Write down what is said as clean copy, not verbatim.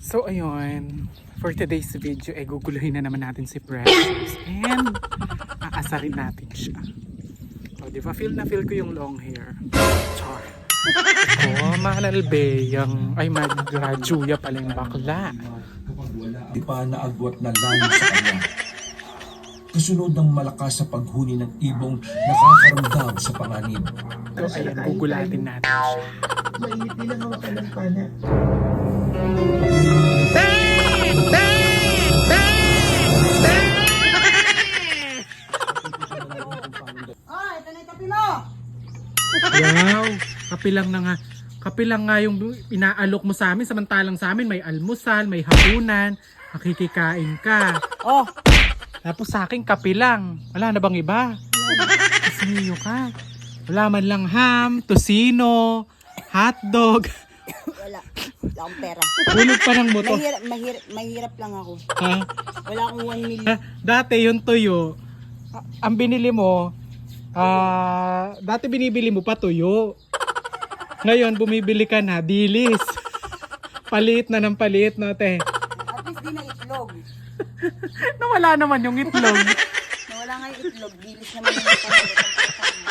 So ayun, for today's video ay guguluhin na naman natin si Precious and aasarin natin siya. O diba, feel na feel ko yung long hair. Char. Oh, manalbe yung ay mag-graduya pala yung bakla. Di pa naagwat na layo sa kanya. Kasunod ng malakas sa paghuni ng ibong nakakaramdam sa panganib. So ayan, gugulatin natin siya. Mainit din ang hawakan ng pana. Oh, ito na yung kape mo! Wow, kapilang na nga. Kapilang nga yung inaalok mo sa amin, samantalang sa amin may almusal, may hapunan, makikikain ka. Oh, Tapos sa akin kapilang. Wala na bang iba? Kasiniyo ka. Wala man lang ham, tosino, hotdog. wala. Wala akong pera. Hulog pa ng moto. Mahirap lang ako. Ha? Wala akong 1 million. Dati yung tuyo, ang binili mo, dati binibili mo pa tuyo. Ngayon, bumibili ka na, dilis. Palit na ng palit na, te. At least di na itlog. Nawala naman yung itlog. Nawala nga yung itlog. Bilis naman yung pamilya.